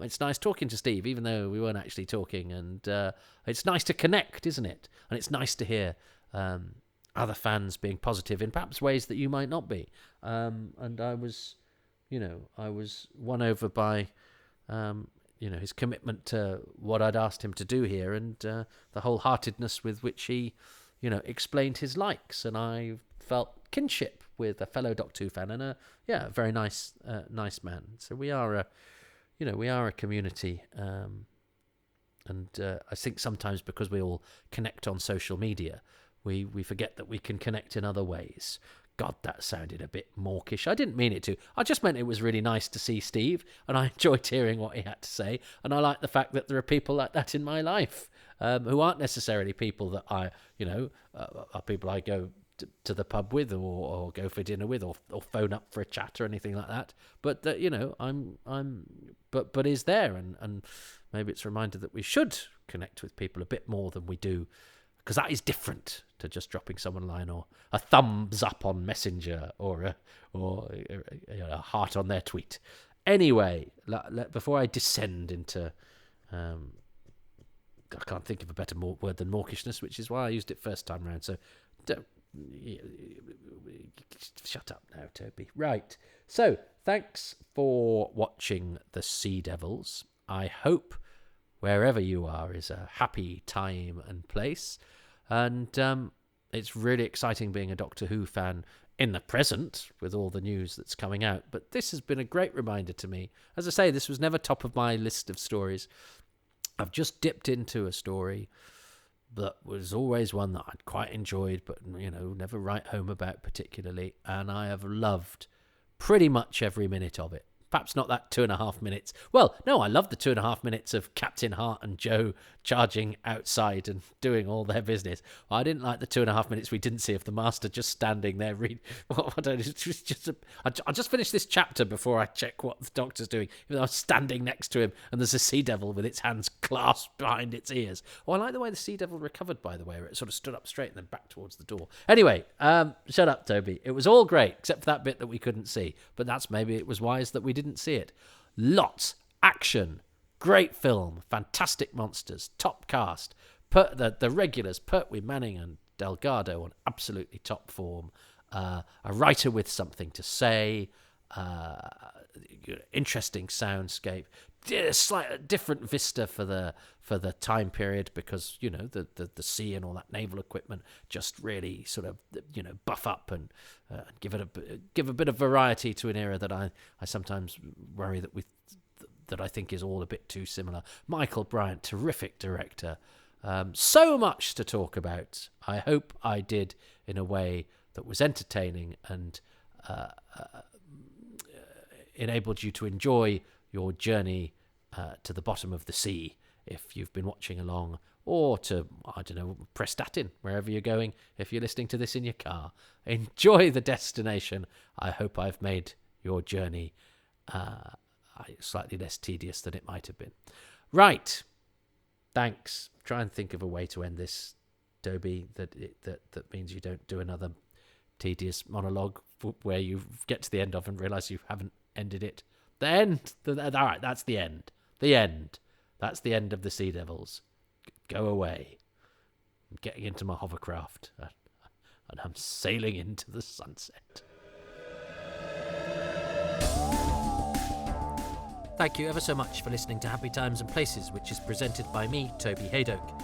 it's nice talking to Steve, even though we weren't actually talking. And it's nice to connect, isn't it? And it's nice to hear other fans being positive in perhaps ways that you might not be. And I was won over by his commitment to what I'd asked him to do here, and the wholeheartedness with which he explained his likes, and I felt kinship with a fellow Doctor Who fan and a very nice man. So we are a community, and I think sometimes because we all connect on social media, we forget that we can connect in other ways. God, that sounded a bit mawkish. I didn't mean it to. I just meant it was really nice to see Steve, and I enjoyed hearing what he had to say, and I like the fact that there are people like that in my life. Who aren't necessarily people that are people I go to the pub with or go for dinner with or phone up for a chat or anything like that. But that but is there, and maybe it's a reminder that we should connect with people a bit more than we do, because that is different to just dropping someone a line or a thumbs up on Messenger or a heart on their tweet. Anyway, before I descend into I can't think of a better word than mawkishness, which is why I used it first time round. So shut up now, Toby. Right. So thanks for watching The Sea Devils. I hope wherever you are is a happy time and place. And it's really exciting being a Doctor Who fan in the present with all the news that's coming out. But this has been a great reminder to me. As I say, this was never top of my list of stories. I've just dipped into a story that was always one that I'd quite enjoyed, but, never write home about particularly. And I have loved pretty much every minute of it. Perhaps not that 2.5 minutes. Well, no, I love the 2.5 minutes of Captain Hart and Joe charging outside and doing all their business. I didn't like the 2.5 minutes we didn't see of the Master just standing there I'll just finish this chapter before I check what the Doctor's doing. Even though I'm standing next to him and there's a sea devil with its hands clasped behind its ears. Oh, I like the way the sea devil recovered, by the way, where it sort of stood up straight and then back towards the door. Anyway, shut up, Toby. It was all great, except for that bit that we couldn't see. But maybe it was wise that we didn't see it. Lots action, great film, fantastic monsters, top cast, the regulars, Pertwee, Manning and Delgado on absolutely top form, a writer with something to say, interesting soundscape, slight different vista for the time period, because the sea and all that naval equipment just really sort of buff up and give a bit of variety to an era that I sometimes worry that I think is all a bit too similar. Michael Bryant, terrific director. So much to talk about. I hope I did in a way that was entertaining and enabled you to enjoy your journey to the bottom of the sea if you've been watching along, or to, press that in wherever you're going if you're listening to this in your car. Enjoy the destination. I hope I've made your journey slightly less tedious than it might have been. Right. Thanks. Try and think of a way to end this, Toby, that means you don't do another tedious monologue where you get to the end of and realise you haven't ended it. The end. All right, that's the end. The end. That's the end of the Sea Devils. Go away. I'm getting into my hovercraft and I'm sailing into the sunset. Thank you ever so much for listening to Happy Times and Places, which is presented by me, Toby Hadoke.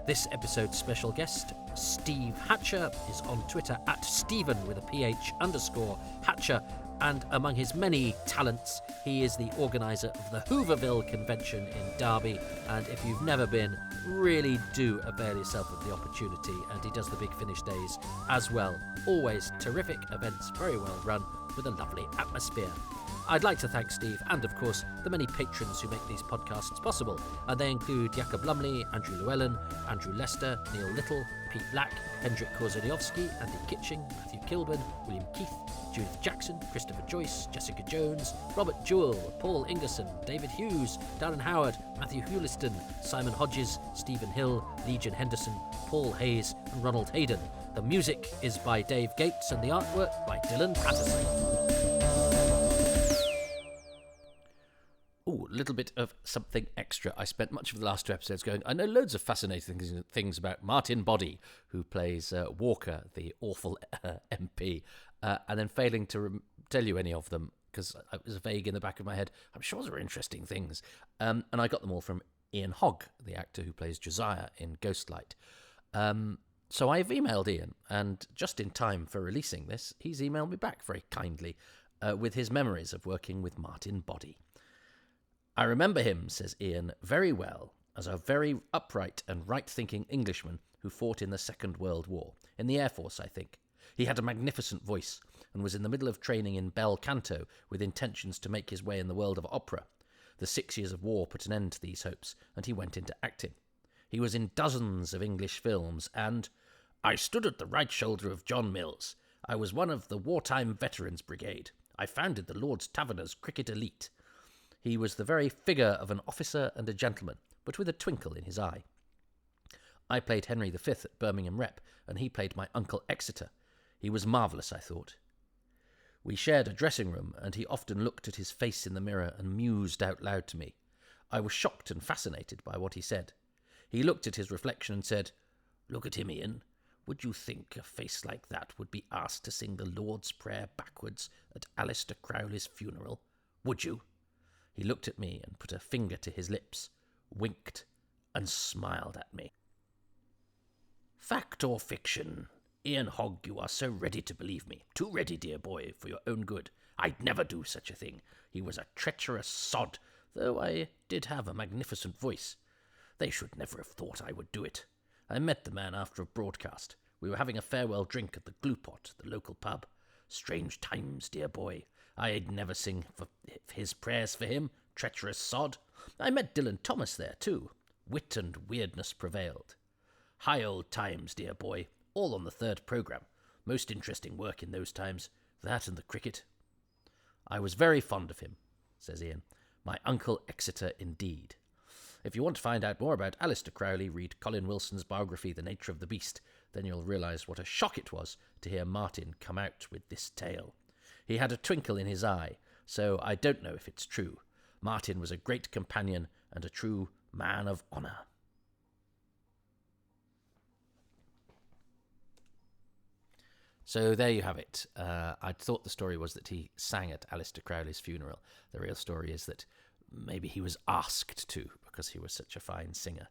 This episode's special guest, Steve Hatcher, is on Twitter at Stephen with a PH _ Hatcher, And among his many talents, he is the organiser of the Hooverville Convention in Derby. And if you've never been, really do avail yourself of the opportunity. And he does the Big Finish days as well. Always terrific events, very well run, with a lovely atmosphere. I'd like to thank Steve and, of course, the many patrons who make these podcasts possible. And they include Jakob Lumley, Andrew Llewellyn, Andrew Lester, Neil Little, Pete Black, Hendrik Korzeniowski, Andy Kitching, Matthew Kilburn, William Keith, Judith Jackson, Christopher Joyce, Jessica Jones, Robert Jewell, Paul Ingerson, David Hughes, Darren Howard, Matthew Hewliston, Simon Hodges, Stephen Hill, Legion Henderson, Paul Hayes and Ronald Hayden. The music is by Dave Gates and the artwork by Dylan Patterson. Oh, a little bit of something extra. I spent much of the last 2 episodes going, I know loads of fascinating things about Martin Body, who plays Walker, the awful MP, and then failing to tell you any of them, because it was vague in the back of my head. I'm sure there were interesting things. And I got them all from Ian Hogg, the actor who plays Josiah in Ghostlight. So I've emailed Ian, and just in time for releasing this, he's emailed me back very kindly with his memories of working with Martin Body. I remember him, says Ian, very well, as a very upright and right-thinking Englishman who fought in the Second World War, in the Air Force, I think. He had a magnificent voice, and was in the middle of training in bel canto with intentions to make his way in the world of opera. The 6 years of war put an end to these hopes, and he went into acting. He was in dozens of English films, and I stood at the right shoulder of John Mills. I was one of the Wartime Veterans Brigade. I founded the Lord's Taverners Cricket Elite. He was the very figure of an officer and a gentleman, but with a twinkle in his eye. I played Henry V at Birmingham Rep, and he played my Uncle Exeter. He was marvellous, I thought. We shared a dressing room, and he often looked at his face in the mirror and mused out loud to me. I was shocked and fascinated by what he said. He looked at his reflection and said, Look at him, Ian. Would you think a face like that would be asked to sing the Lord's Prayer backwards at Alistair Crowley's funeral? Would you? He looked at me and put a finger to his lips, winked, and smiled at me. Fact or fiction? Ian Hogg, you are so ready to believe me. Too ready, dear boy, for your own good. I'd never do such a thing. He was a treacherous sod, though I did have a magnificent voice. They should never have thought I would do it. I met the man after a broadcast. We were having a farewell drink at the Glue Pot, the local pub. Strange times, dear boy. I'd never sing his prayers for him, treacherous sod. I met Dylan Thomas there, too. Wit and weirdness prevailed. High old times, dear boy. All on the 3rd programme. Most interesting work in those times. That and the cricket. I was very fond of him, says Ian. My Uncle Exeter, indeed. If you want to find out more about Alistair Crowley, read Colin Wilson's biography, The Nature of the Beast. Then you'll realise what a shock it was to hear Martin come out with this tale. He had a twinkle in his eye, so I don't know if it's true. Martin was a great companion and a true man of honour. So there you have it. I thought the story was that he sang at Alistair Crowley's funeral. The real story is that maybe he was asked to because he was such a fine singer.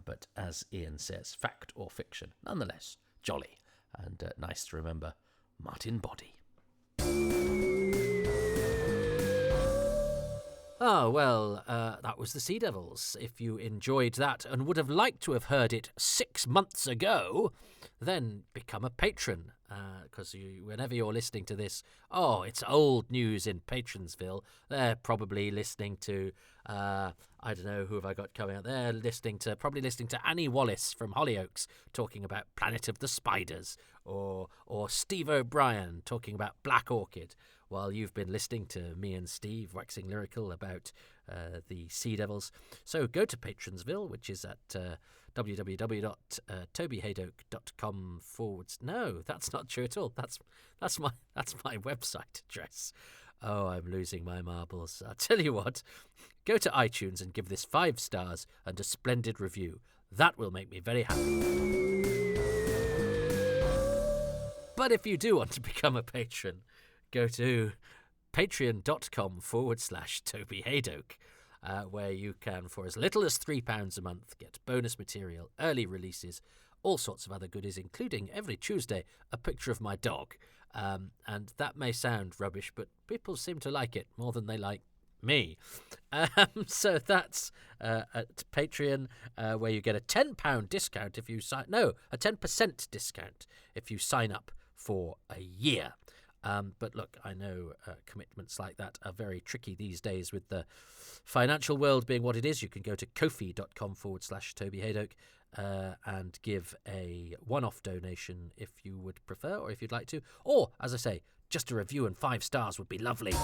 But as Ian says, fact or fiction, nonetheless, jolly and nice to remember Martin Body. Oh, well, that was the Sea Devils. If you enjoyed that and would have liked to have heard it 6 months ago, then become a patron. Because whenever you're listening to this, it's old news in Patronsville. They're probably listening to, I don't know, who have I got coming out? They're probably listening to Annie Wallace from Hollyoaks talking about Planet of the Spiders, or Steve O'Brien talking about Black Orchid, while you've been listening to me and Steve waxing lyrical about the Sea Devils. So go to Patronsville, which is at www.tobyhadoke.com/ No, that's not true at all. That's my website address. Oh, I'm losing my marbles. I'll tell you what, go to iTunes and give this 5 stars and a splendid review. That will make me very happy. But if you do want to become a patron, go to patreon.com/Toby where you can, for as little as £3 a month, get bonus material, early releases, all sorts of other goodies, including every Tuesday a picture of my dog. And that may sound rubbish, but people seem to like it more than they like me. So that's at Patreon, where you get a £10 discount if you sign. No, a 10% discount if you sign up for a year. But look, I know commitments like that are very tricky these days with the financial world being what it is. You can go to kofi.com/Toby Hadoke and give a one-off donation if you would prefer, or if you'd like to. Or, as I say, just a review and 5 stars would be lovely.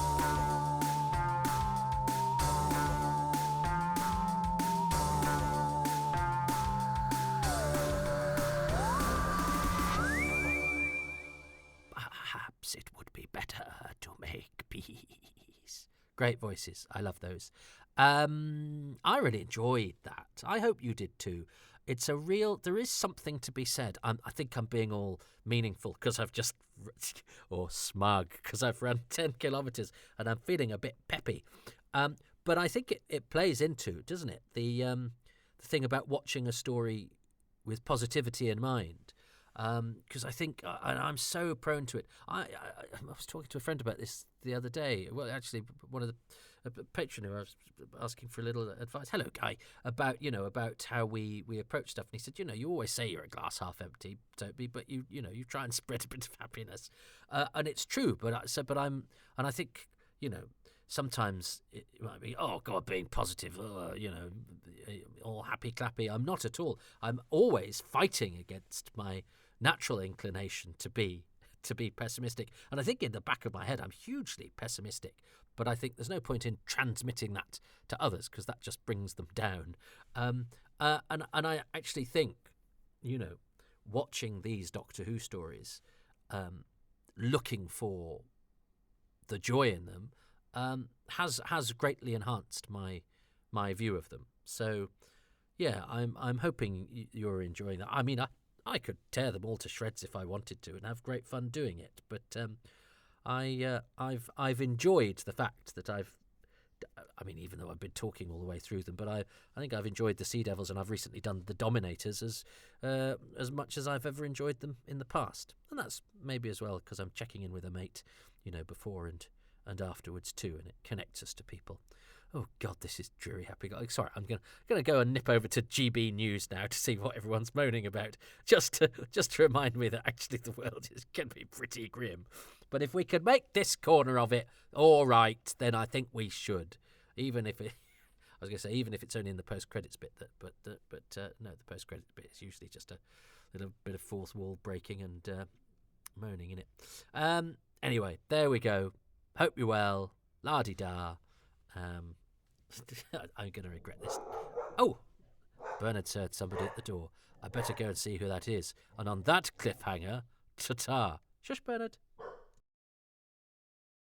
Perhaps it would be better to make peace. Great voices. I love those. I really enjoyed that. I hope you did too. It's a real... There is something to be said. I think I'm being all meaningful because I've just... Or smug because I've run 10 kilometres and I'm feeling a bit peppy. But I think it plays into, doesn't it? The thing about watching a story with positivity in mind. Because I think I'm so prone to it. I was talking to a friend about this the other day. Well, actually, one of the patron who I was asking for a little advice. Hello, Guy, about how we approach stuff. And he said, you always say you're a glass half empty, Toby, but you try and spread a bit of happiness, and it's true. But I think sometimes it might be, oh God, being positive, all happy clappy. I'm not at all. I'm always fighting against my natural inclination to be pessimistic. And I think in the back of my head, I'm hugely pessimistic. But I think there's no point in transmitting that to others because that just brings them down. And I actually think, watching these Doctor Who stories, looking for the joy in them, has greatly enhanced my view of them. So, yeah, I'm hoping you're enjoying that. I mean, I could tear them all to shreds if I wanted to and have great fun doing it. But I've enjoyed the fact that even though I've been talking all the way through them, but I think I've enjoyed the Sea Devils, and I've recently done the Dominators as much as I've ever enjoyed them in the past. And that's maybe as well because I'm checking in with a mate, before and afterwards too, and it connects us to people. Oh God, this is dreary happy. Sorry, I'm gonna go and nip over to GB News now to see what everyone's moaning about, just to remind me that actually the world can be pretty grim. But if we could make this corner of it all right, then I think we should. Even if it, I was going to say, even if it's only in the post-credits bit. No, the post-credits bit is usually just a little bit of fourth wall breaking and moaning in it. Anyway, there we go. Hope you're well. La-di-da. I'm going to regret this. Oh! Bernard's heard somebody at the door. I better go and see who that is. And on that cliffhanger, ta-ta. Shush, Bernard.